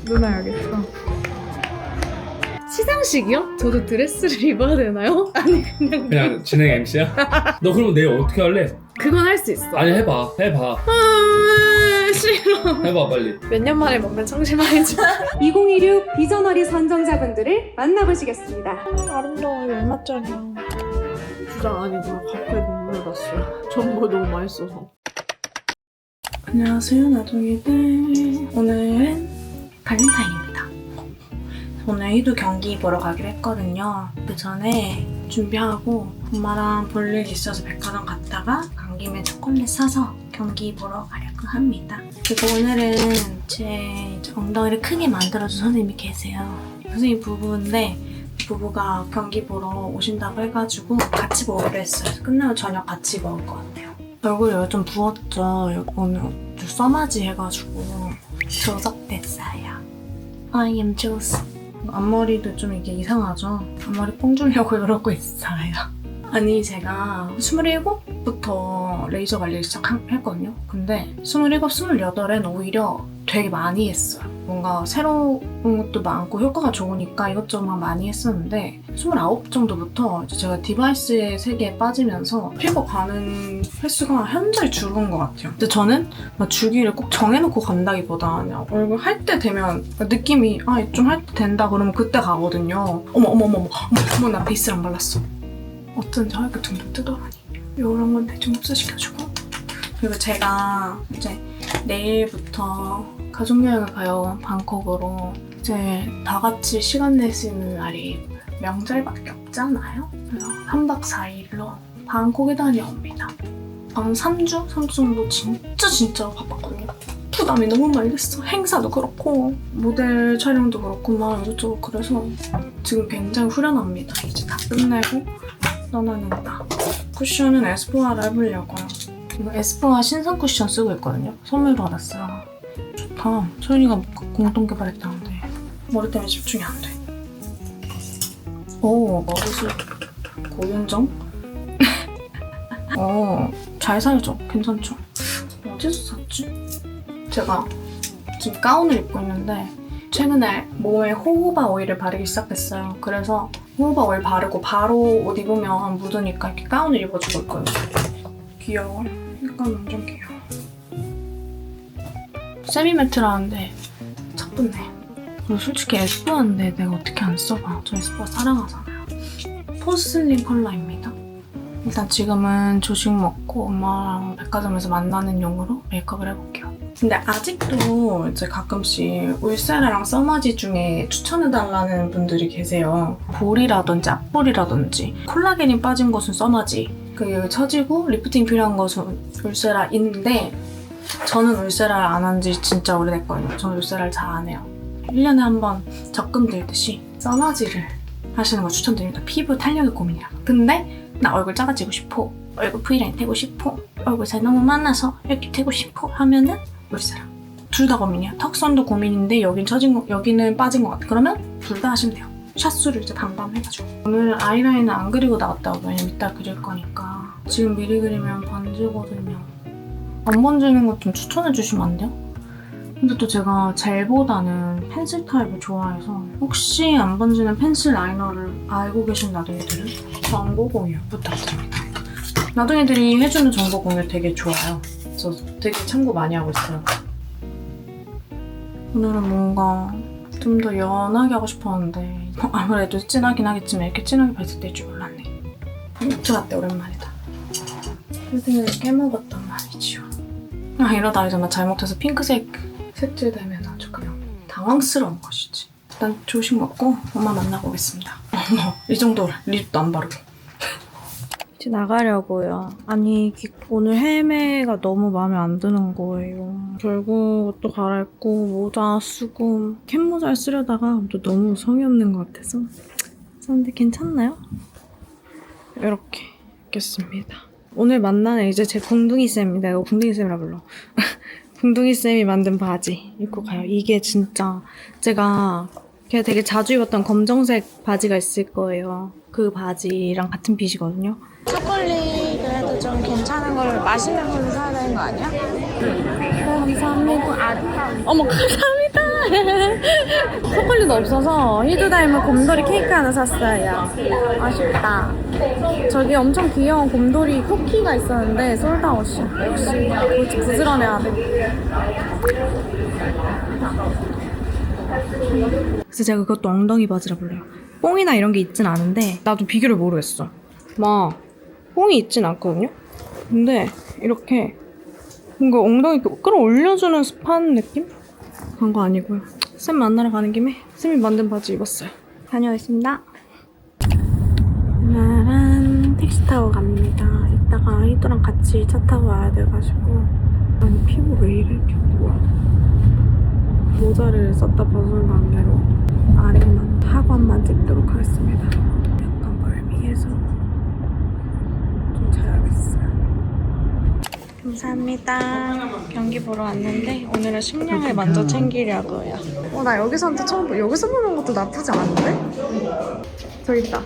누나 여기 있어. 시상식이요? 저도 드레스를 입어야 되나요? 아니 그냥 진행 MC야? 너 그럼 내일 어떻게 할래? 그건 할 수 있어. 아니 해봐 싫어. 해봐 빨리. 몇 년 만에 먹는 청심환이지. 2016 비전어리 선정자분들을 만나보시겠습니다. 아름다워. 이거 얼마짜리야? 진짜 아니 나 갑자기 눈물 났어요. 전부 너무 맛있어서. 안녕하세요 나둥이들. 오늘은 발렌타인입니다. 오늘 희두 경기 보러 가기로 했거든요. 그 전에 준비하고 엄마랑 볼 일 있어서 백화점 갔다가 간 김에 초콜릿 사서 경기 보러 가려고 합니다. 그리고 오늘은 제 엉덩이를 크게 만들어준 선생님이 계세요. 선생님 부부인데 부부가 경기 보러 오신다고 해가지고 같이 먹으려 했어요. 끝나고 저녁 같이 먹을 것 같아요. 얼굴이 여기 좀 부었죠. 여기 오늘 좀 써마지 해가지고 조석됐어요. I am Juice. 앞머리도 좀 이게 이상하죠? 앞머리 뽕 주려고 이러고 있어요. 아니 제가 27부터 레이저 관리를 시작했거든요. 근데 27, 28엔 오히려 되게 많이 했어요. 뭔가 새로운 것도 많고 효과가 좋으니까 이것저것 많이 했었는데 29 정도부터 이제 제가 디바이스의 세계에 빠지면서 피부 가는 횟수가 현저히 줄은 것 같아요. 근데 저는 막 주기를 꼭 정해놓고 간다기보다 그냥 얼굴 할 때 되면 느낌이 좀 할 때 된다 그러면 그때 가거든요. 어머 나 베이스를 안 발랐어. 어쩐지 이렇게 둥둥 뜨더라니. 이런 건 대충 흡수시켜주고. 그리고 제가 이제 내일부터 가족여행을 가요. 방콕으로. 이제 다 같이 시간 낼 수 있는 날이 명절밖에 없잖아요. 그래서 3박 4일로 방콕에 다녀옵니다. 한 3주? 3주 정도 진짜 바빴거든요. 부담이 너무 많이 됐어. 행사도 그렇고 모델 촬영도 그렇고 막 이것저것 그래서 지금 굉장히 후련합니다. 이제 다 끝내고 떠나는다. 쿠션은 에스쁘아를 해보려고요. 이거 에스쁘아 신상 쿠션 쓰고 있거든요. 선물 받았어요. 좋다. 소윤이가 공동 개발했다는데 머리 때문에 집중이 안 돼. 오, 머리숱 고윤정? 잘 살죠? 괜찮죠? 어디서 샀지? 제가 지금 가운을 입고 있는데 최근에 몸에 호호바 오일을 바르기 시작했어요. 그래서 호호바 오일 바르고 바로 옷 입으면 묻으니까 이렇게 가운을 입어주고 있거든요. 귀여워. 색감 완전 귀여워. 세미매트라는데 차분해. 그리고 솔직히 에스쁘아인데 내가 어떻게 안 써봐. 저 에스쁘아 사랑하잖아요. 포슬린 컬러입니다. 일단 지금은 조식 먹고 엄마랑 백화점에서 만나는 용으로 메이크업을 해볼게요. 근데 아직도 이제 가끔씩 울세라랑 써마지 중에 추천해달라는 분들이 계세요. 볼이라든지 앞볼이라든지 콜라겐이 빠진 것은 써마지, 그 처지고 리프팅 필요한 것은 울세라인데 저는 울세라를 안 한 지 진짜 오래됐거든요. 저는 울세라를 잘 안 해요. 1년에 한 번 적금 들듯이 써마지를 하시는 거 추천드립니다. 피부 탄력이 고민이라. 근데 나 얼굴 작아지고 싶어, 얼굴 V라인 되고 싶어, 얼굴 살 너무 많아서 이렇게 되고 싶어 하면은 울세라. 둘 다 고민이야. 턱선도 고민인데 여기는 빠진 것 같아. 그러면 둘 다 하시면 돼요. 샷수를 이제 반반 해가지고. 오늘 아이라인을 안 그리고 나갔다고. 왜냐면 이따 그릴 거니까. 지금 미리 그리면 번지거든요. 안 번지는 것 좀 추천해 주시면 안 돼요? 근데 또 제가 젤보다는 펜슬 타입을 좋아해서 혹시 안 번지는 펜슬 라이너를 알고 계신 나둥이들은 정보 공유 부탁드립니다. 나둥이들이 해주는 정보 공유 되게 좋아요. 그래서 되게 참고 많이 하고 있어요. 오늘은 뭔가 좀 더 연하게 하고 싶었는데 아무래도 진하긴 하겠지만 이렇게 진하게 발색 될 줄 몰랐네. 마트 라떼 오랜만이다. 휴대를 깨먹었단 말이지요. 이러다 이제 막 잘못해서 핑크색 색칠되면 아주 그냥 당황스러운 것이지. 일단 조식 먹고 엄마 만나보겠습니다. 어머, 이 정도 립도 안 바르고. 이제 나가려고요. 아니 오늘 헤매가 너무 마음에 안 드는 거예요. 결국 옷도 갈아입고 모자 쓰고 캡모자를 쓰려다가 또 너무 성의 없는 것 같아서 근데 괜찮나요? 이렇게 입겠습니다. 오늘 만나는 이제 제 궁둥이 쌤입니다. 이거 궁둥이 쌤이라 불러. 궁둥이 쌤이 만든 바지 입고 가요. 이게 진짜 제가 되게 자주 입었던 검정색 바지가 있을 거예요. 그 바지랑 같은 핏이거든요. 초콜릿 그래도 좀 괜찮은 걸 맛있는 걸로 사야 되는 거 아니야? 네, 감사합니다. 어머 감사합니다. 초콜릿 없어서 희두 닮은 곰돌이 케이크 하나 샀어요. 아쉽다. 저기 엄청 귀여운 곰돌이 쿠키가 있었는데 솔드아웃이야. 역시 부지런해야 돼. 그래서 제가 그것도 엉덩이 바지라 불러요. 뽕이나 이런 게 있진 않은데 나도 비교를 모르겠어. 막 뽕이 있진 않거든요. 근데 이렇게 뭔가 엉덩이 끌어올려주는 스판 느낌? 그런 거 아니고요. 쌤 만나러 가는 김에 쌤이 만든 바지 입었어요. 다녀오겠습니다. 오늘은 택시 타고 갑니다. 이따가 희도랑 같이 차 타고 와야 돼가지고. 아니 피부 왜 이래? 피부 뭐야? 모자를 썼다 벗은 관계로 아래만 하관만 찍도록 하겠습니다. 약간 멀미해서 좀 자야겠어요. 감사합니다. 경기 보러 왔는데 오늘은 식량을 먼저 챙기려고요. 나 여기서한테 처음 봐. 여기서 보는 것도 나쁘지 않은데? 저기 있다.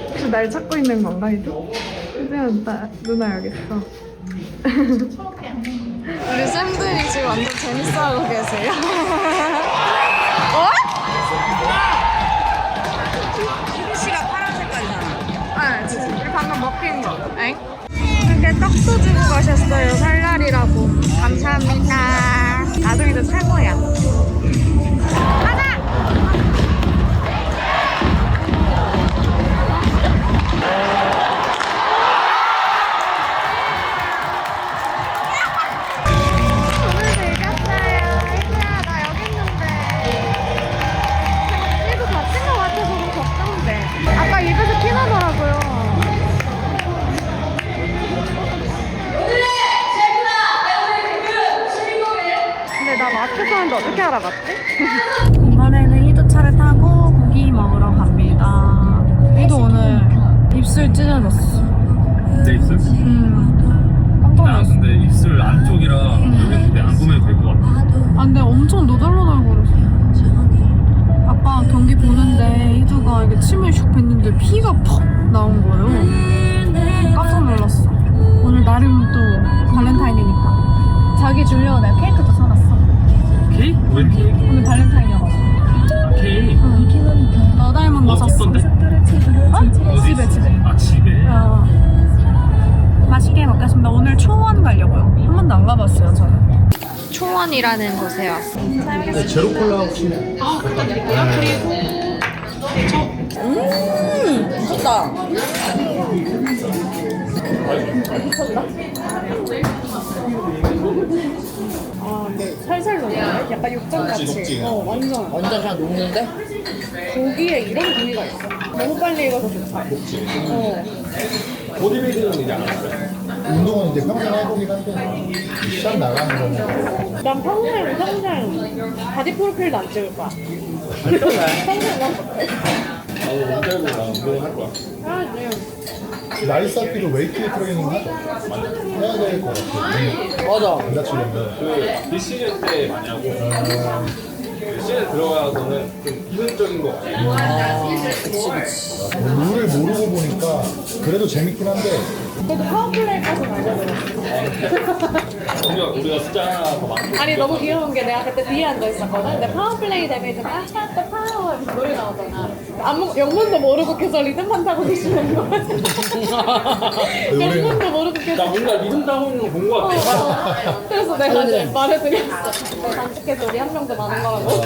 혹시 날 찾고 있는 건가, 이도? 누나 여기 있어. 우리 쌤들이 지금 완전 재밌어하고 계세요. 어? 시가 파란 색깔이잖아. 아, 진짜 우리 방금 먹힌 거. 엥? 이렇게 떡도 주고 가셨어요. 설날이라고. 감사합니다. 나도 이제 최고야. 가자! 오늘 즐겼어요. 혜수야, 나 여기 있는데. 얘도 다친 것 같아서 좀 걱정돼. 아까 입에서 피 나더라고요. 근데 나 마스크 쓰는데 어떻게 알아봤지? 이번에는 희도 차를 타고 고기 먹으러 갑니다. 희도 오늘 입술 찢어졌어. 내 입술? 깜짝 나 놀랐어. 근데 입술 안쪽이라 여기 근데 안 보면 될 것 같아. 아, 근데 엄청 노덜노덜거렸어. 아까 경기 보는데 희두가 이게 침을 슉 뱉는데 피가 퍽 나온 거예요. 깜짝 놀랐어. 오늘 나름 또 발렌타인이니까 자기 주려고 내가 케이크도 사놨어. 케이크? 왜 케이크? 오늘 발렌타인이어가지고. 아 케이크? 너 닮은 거 샀어. 어떤데? 어? 어디? 집에. 아 집에? 어. 맛있게 먹겠습니다. 오늘 초원 가려고요. 한 번도 안 가봤어요, 저는. 초원이라는 곳에 왔습니다. 네, 제로 콜라 혹시 부탁드릴게요. 그리고 미쳤다. 살살 녹네. 약간 육전같이. 완전. 완전 그냥 녹는데? 고기에 이런 부위가 있어. 너무 빨리 익어서 좋다. 보디빌딩은 이제 안 했어요. 운동은 이제 평생 해보긴 한데 시합 나가는 거는 난 평생 바디 프로필도 안 찍을 거야. 평생 난 못해. 나도 운동을 나 운동할 거야. 나이 쌓기로 웨이트 트레이닝 하죠. 해야 될 것 같아요. 맞아. 안 다치려면. 그 비시즌 때 많이 하고 비시즌 들어가서는 좀 이론적인 거 같아요. 룰을 모르고 보니까 그래도 재밌긴 한데 그래도 파워플레이까지 알려드렸어. 우리가 숫자 하나 더 많고. 아니 너무 귀여운 게 내가 그때 뒤에 앉아 있었거든. 근데 파워플레이 되면 이제 아샤또 파워 이렇게 노래 나오잖아. 영문도 모르고 계속 리듬만 타고 계시는 거야. 영문도 모르고 나 계속. 뭔가 리듬 타고 있는 거 본 거 같아. 그래서 내가 이제 말해드렸어. 내가 단축해서 우리 한 명도 많은 거라고.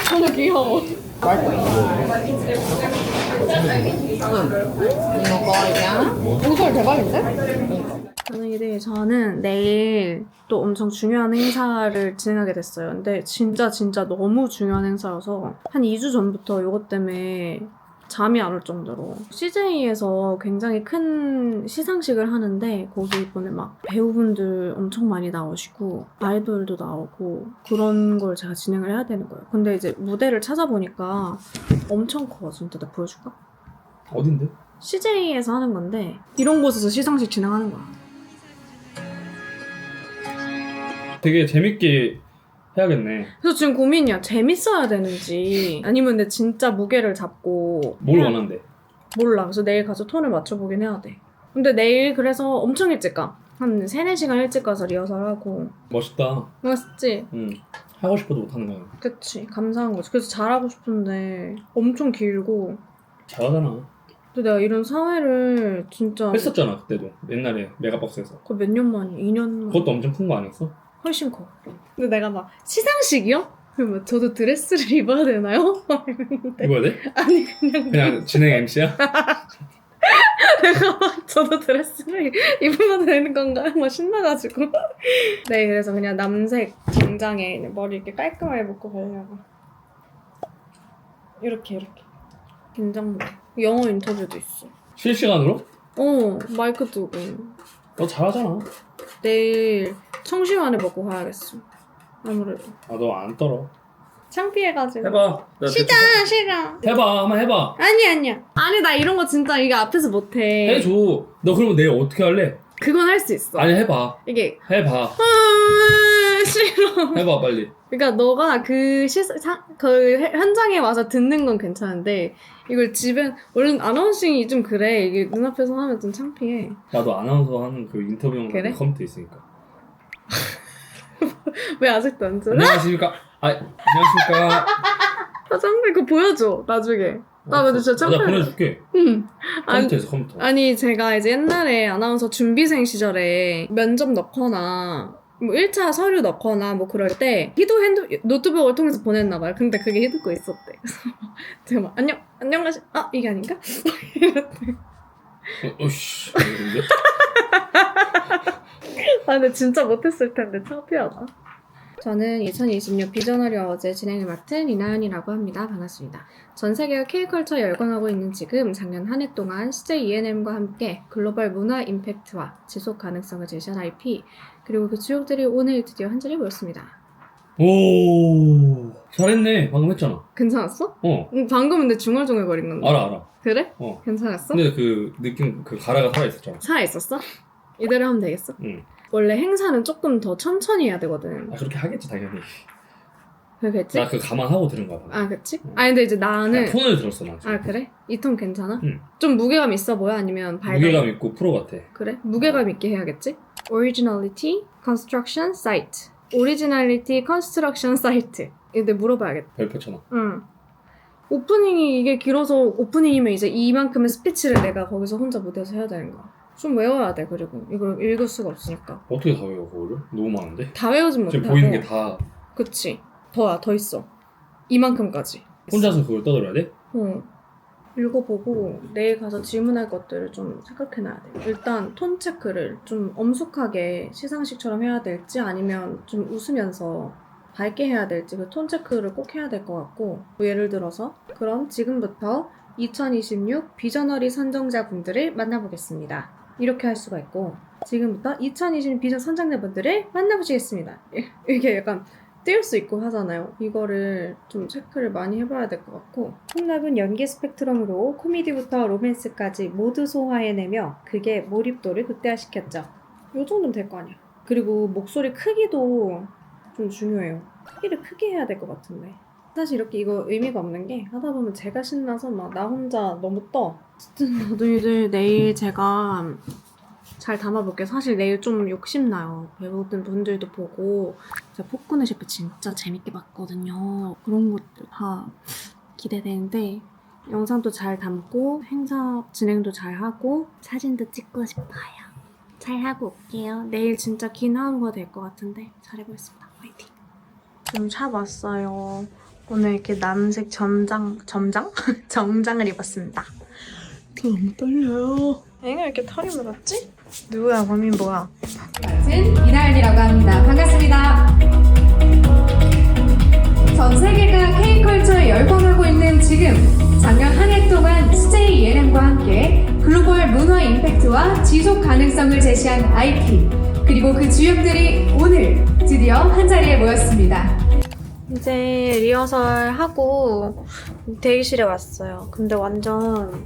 너무 귀여워. 목소리 대박인데? 저는 내일 또 엄청 중요한 행사를 진행하게 됐어요. 근데 진짜 너무 중요한 행사여서 한 2주 전부터 이것 때문에 잠이 안 올 정도로 CJ에서 굉장히 큰 시상식을 하는데 거기 이번에 막 배우분들 엄청 많이 나오시고 아이돌도 나오고 그런 걸 제가 진행을 해야 되는 거예요. 근데 이제 무대를 찾아보니까 엄청 커. 진짜 내가 보여줄까? 어딘데? CJ에서 하는 건데 이런 곳에서 시상식 진행하는 거야. 되게 재밌게 해야겠네. 그래서 지금 고민이야. 재밌어야 되는지 아니면 내 진짜 무게를 잡고 뭘 원한대? 몰라. 그래서 내일 가서 톤을 맞춰보긴 해야 돼. 근데 내일 그래서 엄청 일찍 가. 한 3-4시간 일찍 가서 리허설하고. 멋있다. 멋있지? 응. 하고 싶어도 못하는 거야. 그치. 감사한 거지. 그래서 잘하고 싶은데 엄청 길고. 잘하잖아. 근데 내가 이런 사회를 진짜 했었잖아 그때도. 옛날에 메가박스에서. 거의 몇 년 만이 2년 만. 그것도 엄청 큰 거 아니었어? 훨씬 커. 근데 내가 막 시상식이요? 그러면 저도 드레스를 입어야 되나요? 막 이러는데. 입어야 돼? 아니 그냥 진행 MC야? 내가 막 저도 드레스를 입으면 되는 건가요? 막 신나가지고. 네, 그래서 그냥 남색 정장에 머리 이렇게 깔끔하게 묶고 가려고. 이렇게. 긴장돼. 영어 인터뷰도 있어. 실시간으로? 마이크 두고. 너 잘하잖아. 내일 청심환을 먹고 가야겠어. 아무래도. 아 너 안 떨어. 창피해가지고. 해봐. 나 싫어. 해봐. 한번 해봐. 아니야. 아니, 나 이런 거 진짜 이게 앞에서 못해. 해줘. 너 그러면 내일 어떻게 할래? 그건 할 수 있어. 아니 해봐. 이게. 해봐. 싫어. 해봐 빨리. 그러니까 너가 그 현장에 와서 듣는 건 괜찮은데 이걸 집에 원래 아나운싱이 좀 그래. 이게 눈앞에서 하면 좀 창피해. 나도 아나운서 하는 그 인터뷰 영상 그래? 컴퓨터 있으니까. 왜 아직도 안 들어? 안녕하십니까. 안녕하십니까. 아, 창피해. 그거 보여줘 나중에. 나 근데 진짜 나 창피해. 보내줄게. 응. 컴퓨터에서 컴퓨터. 아니 제가 이제 옛날에 아나운서 준비생 시절에 면접 넣거나 뭐 1차 서류 넣거나 뭐 그럴 때 희도 노트북을 통해서 보냈나 봐요. 근데 그게 희도 거 있었대. 그래서 제가 막 안녕하시 이게 아닌가? 이랬대. 어씨. 이런데? 근데 진짜 못했을 텐데 창피하다. 저는 2026 비전어리 어워즈 진행을 맡은 이나연이라고 합니다. 반갑습니다. 전 세계가 K컬처에 열광하고 있는 지금 작년 한 해 동안 CJ ENM과 함께 글로벌 문화 임팩트와 지속 가능성을 제시한 IP 그리고 그 주역들이 오늘 드디어 한 자리에 모였습니다. 오 잘했네. 방금 했잖아. 괜찮았어? 어. 방금 근데 중얼중얼거린 건데. 알아. 그래? 어. 괜찮았어? 근데 그 느낌 그 가라가 살아 있었잖아. 살아있었어? 이대로 하면 되겠어? 응. 원래 행사는 조금 더 천천히 해야 되거든. 아 그렇게 하겠지 당연히. 그랬지? 나 그 감안하고 들은 거야. 방금. 그치? 근데 이제 나는 톤을 들었어 나. 지금. 그래? 이 톤 괜찮아? 응. 좀 무게감 있어 보여? 아니면 밝아? 무게감 있고 프로 같아. 그래? 무게감 있게 해야겠지? Originality, Construction Site. Originality, Construction Site. 근데 물어봐야겠다. 별표 쳐놔. 응. 오프닝이 이게 길어서 오프닝이면 이제 이만큼의 스피치를 내가 거기서 혼자 무대에서 해야 되는 거야. 좀 외워야 돼. 그리고 이걸 읽을 수가 없으니까. 어떻게 다 외워 그거를? 너무 많은데? 다 외우진 못하고. 지금 보이는 게 다 그치. 더 있어. 이만큼까지. 혼자서 그걸 떠들어야 돼? 읽어보고 내일 가서 질문할 것들을 좀 생각해놔야 돼. 일단 톤 체크를 좀 엄숙하게 시상식처럼 해야 될지 아니면 좀 웃으면서 밝게 해야 될지 그 톤 체크를 꼭 해야 될 것 같고 뭐 예를 들어서 그럼 지금부터 2026 비전어리 선정자분들을 만나보겠습니다. 이렇게 할 수가 있고 지금부터 2026 비전 선정자분들을 만나보시겠습니다. 이게 약간 띄울 수 있고 하잖아요. 이거를 좀 체크를 많이 해봐야 될 것 같고 콩나은 연기 스펙트럼으로 코미디부터 로맨스까지 모두 소화해내며 그게 몰입도를 극대화시켰죠. 요 정도면 될 거 아니야. 그리고 목소리 크기도 좀 중요해요. 크기를 크게 해야 될 것 같은데 사실 이렇게 이거 의미가 없는 게 하다 보면 제가 신나서 막 나 혼자 너무 떠. 어쨌든 너희들 내일 제가 잘 담아볼게요. 사실 내일 좀 욕심나요. 배우들 분들도 보고 제가 폭군의 셰프 진짜 재밌게 봤거든요. 그런 것들 다 기대되는데 영상도 잘 담고 행사 진행도 잘하고 사진도 찍고 싶어요. 잘하고 올게요. 내일 진짜 긴 하루가 될 것 같은데 잘해보겠습니다. 화이팅! 좀 샵 왔어요. 오늘 이렇게 남색 정장을 입었습니다. 너무 떨려요. 애가 이렇게 털이 묻었지? 누구야? 범인 뭐야? 이나연이라고 합니다. 반갑습니다. 전 세계가 K컬처에 열광하고 있는 지금 작년 한 해 동안 CJ ENM과 함께 글로벌 문화 임팩트와 지속 가능성을 제시한 IP 그리고 그 주역들이 오늘 드디어 한자리에 모였습니다. 이제 리허설 하고 대기실에 왔어요. 근데 완전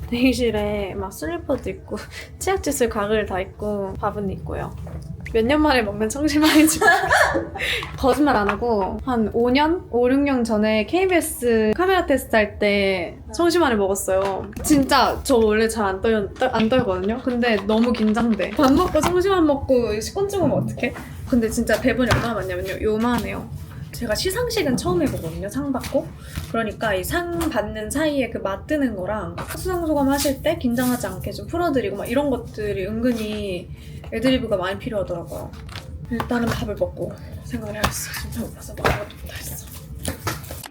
대기실에 막 슬리퍼도 있고 치약짓을 가글 다 있고 밥은 있고요. 몇 년 만에 먹는 청심환인지 거짓말 안 하고 한 5년? 5, 6년 전에 KBS 카메라 테스트 할 때 청심환을 먹었어요. 진짜 저 원래 잘 안 떨거든요. 근데 너무 긴장돼. 밥 먹고 청심환 먹고 식곤증 오면 어떡해? 근데 진짜 배분이 얼마나 많냐면요. 요만해요. 제가 시상식은 처음 해보거든요. 상 받고. 그러니까 이 상 받는 사이에 그 맛드는 거랑 수상소감 하실 때 긴장하지 않게 좀 풀어드리고 막 이런 것들이 은근히 애드리브가 많이 필요하더라고요. 일단은 밥을 먹고 생각을 해야겠어. 진짜 배고파서 아무것도 못하겠어.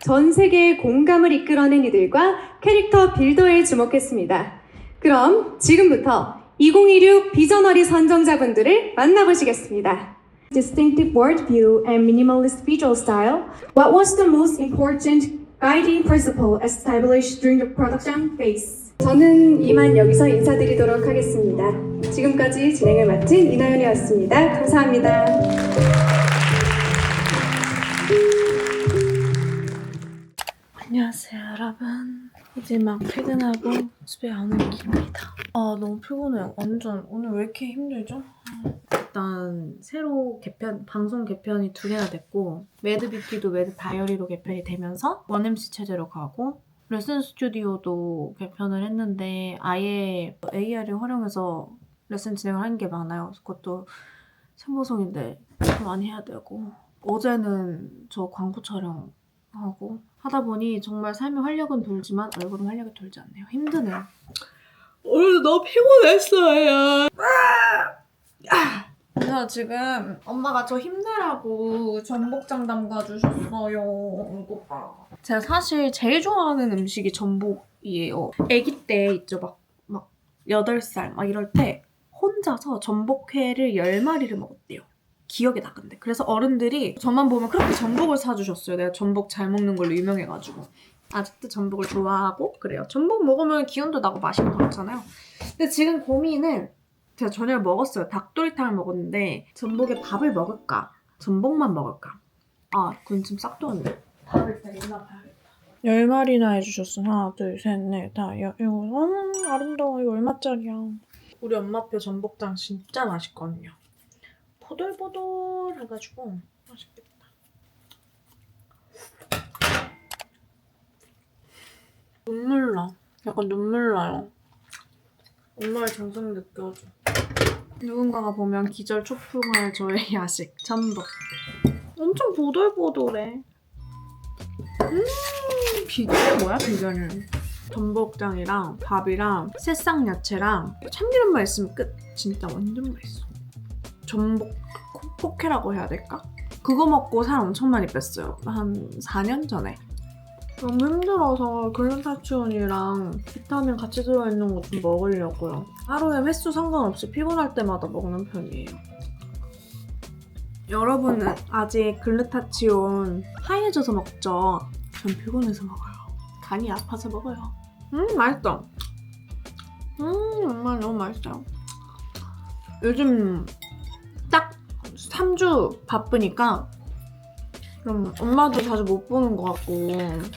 전 세계의 공감을 이끌어낸 이들과 캐릭터 빌더에 주목했습니다. 그럼 지금부터 2016 비저너리 선정자분들을 만나보시겠습니다. Distinctive word view and minimalist visual style, what was the most important guiding principle established during the production phase? 저는 이만 여기서 인사드리도록 하겠습니다. 지금까지 진행을 맡은 이나연이었습니다. 감사합니다. 안녕하세요 여러분. 이제 막 퇴근하고 집에 가는 길입니다. 아 너무 피곤해요. 완전 오늘 왜 이렇게 힘들죠? 일단 새로 방송 개편이 2개나 됐고 매드뷰티도 매드 다이어리로 개편이 되면서 1MC 체제로 가고 레슨 스튜디오도 개편을 했는데 아예 AR을 활용해서 레슨 진행을 하는 게 많아요. 그래서 그것도 생방송인데 많이 해야 되고 어제는 저 광고 촬영하고 하다 보니 정말 삶의 활력은 돌지만 얼굴은 활력이 돌지 않네요. 힘드네요. 오늘도 너무 피곤했어요. 그래서 지금 엄마가 저 힘내라고 전복장 담가주셨어요. 이거 봐. 제가 사실 제일 좋아하는 음식이 전복이에요. 아기 때 있죠. 막 8살 막 이럴 때 혼자서 전복회를 10마리를 먹었대요. 기억이 나 근데. 그래서 어른들이 저만 보면 그렇게 전복을 사주셨어요. 내가 전복 잘 먹는 걸로 유명해가지고. 아직도 전복을 좋아하고 그래요. 전복 먹으면 기운도 나고 맛있고 그렇잖아요. 근데 지금 고민은 제가 저녁을 먹었어요. 닭도리탕을 먹었는데 전복에 밥을 먹을까? 전복만 먹을까? 아 그건 지금 싹도 안 돼. 밥을 다 있나 봐야겠다. 10마리나 해주셨어. 하나 둘 셋 넷 다. 이거 아름다워. 이거 얼마짜리야? 우리 엄마표 전복장 진짜 맛있거든요. 보들보들 해가지고 맛있겠다. 눈물 나. 약간 눈물 나요. 엄마의 정성 느껴져. 누군가가 보면 기절 초풍할 저의 야식 전복. 엄청 보들보들해. 비결이 뭐야 비결은? 전복장이랑 밥이랑 새싹 야채랑 참기름만 있으면 끝. 진짜 완전 맛있어. 전복 포케라고 해야 될까? 그거 먹고 살 엄청 많이 뺐어요. 한 4년 전에. 너무 힘들어서 글루타치온이랑 비타민 같이 들어있는 거 좀 먹으려고요. 하루에 횟수 상관없이 피곤할 때마다 먹는 편이에요. 여러분은 아직 글루타치온 하얘져서 먹죠? 전 피곤해서 먹어요. 간이 아파서 먹어요. 맛있어. 정말 너무 맛있어요. 요즘 딱 3주 바쁘니까 그럼 엄마도 자주 못 보는 것 같고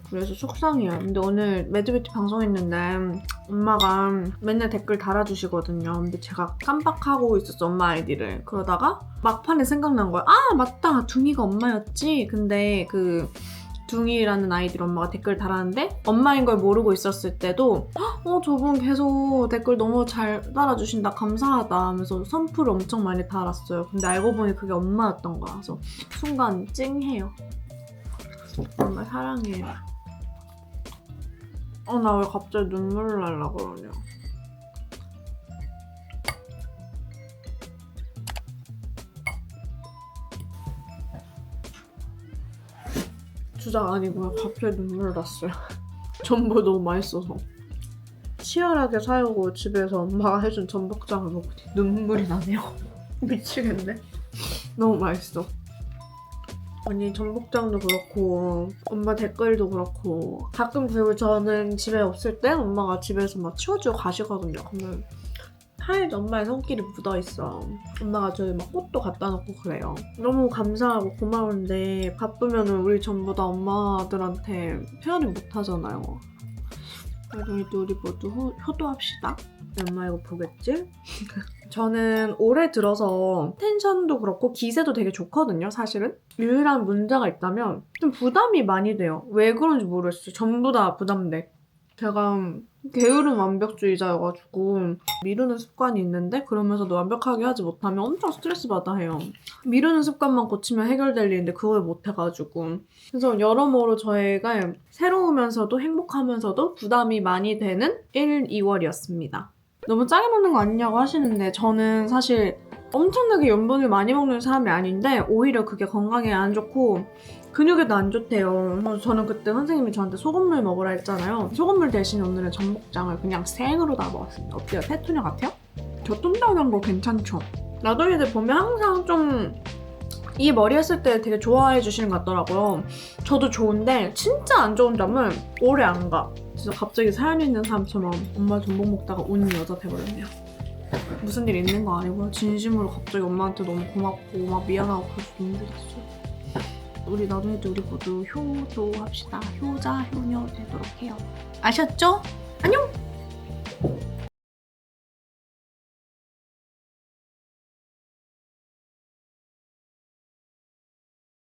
그래서 속상해요. 근데 오늘 매드뷰티 방송했는데 엄마가 맨날 댓글 달아주시거든요. 근데 제가 깜빡하고 있었어 엄마 아이디를. 그러다가 막판에 생각난 거야. 아 맞다 둥이가 엄마였지. 근데 그 둥이라는 아이디로 엄마가 댓글 달았는데 엄마인 걸 모르고 있었을 때도 저분 계속 댓글 너무 잘 달아주신다 감사하다 하면서 선풀을 엄청 많이 달았어요. 근데 알고 보니 그게 엄마였던 거야. 그래서 순간 찡해요. 엄마 사랑해. 나 왜 갑자기 눈물 날라 그러냐. 주작 아니고요. 갑자기 눈물 났어요. 전복 너무 맛있어서. 치열하게 사려고 집에서 엄마가 해준 전복장을 먹으니 눈물이 나네요. 미치겠네. 너무 맛있어. 아니 전복장도 그렇고 엄마 댓글도 그렇고 가끔 그리고 저는 집에 없을 때 엄마가 집에서 막 치워주고 가시거든요. 그러면 하얘도 엄마의 손길이 묻어있어. 엄마가 저희 막 꽃도 갖다 놓고 그래요. 너무 감사하고 고마운데 바쁘면 우리 전부 다 엄마들한테 표현을 못 하잖아요. 그래도 우리 모두 효도합시다. 엄마 이거 보겠지? 저는 올해 들어서 텐션도 그렇고 기세도 되게 좋거든요, 사실은. 유일한 문제가 있다면 좀 부담이 많이 돼요. 왜 그런지 모르겠어요. 전부 다 부담돼. 제가 게으른 완벽주의자여가지고 미루는 습관이 있는데 그러면서도 완벽하게 하지 못하면 엄청 스트레스 받아 해요. 미루는 습관만 고치면 해결될 일인데 그걸 못해가지고. 그래서 여러모로 저희가 새로우면서도 행복하면서도 부담이 많이 되는 1, 2월이었습니다. 너무 짜게 먹는 거 아니냐고 하시는데 저는 사실 엄청나게 염분을 많이 먹는 사람이 아닌데 오히려 그게 건강에 안 좋고 근육에도 안 좋대요. 그래서 저는 그때 선생님이 저한테 소금물 먹으라 했잖아요. 소금물 대신 오늘은 전복장을 그냥 생으로 다 먹었습니다. 어때요? 테토녀 같아요? 저 똠다운한 거 괜찮죠? 나동이들 보면 항상 좀 이 머리 했을 때 되게 좋아해 주시는 것 같더라고요. 저도 좋은데 진짜 안 좋은 점은 오래 안 가. 진짜 갑자기 사연 있는 사람처럼 엄마 전복 먹다가 운 여자 돼버렸네요. 무슨 일 있는 거 아니고 진심으로 갑자기 엄마한테 너무 고맙고 막 미안하고 그래서 눈물이 났어요. 우리 나중에도 우리 모두 효도합시다. 효자, 효녀 되도록 해요. 아셨죠? 안녕!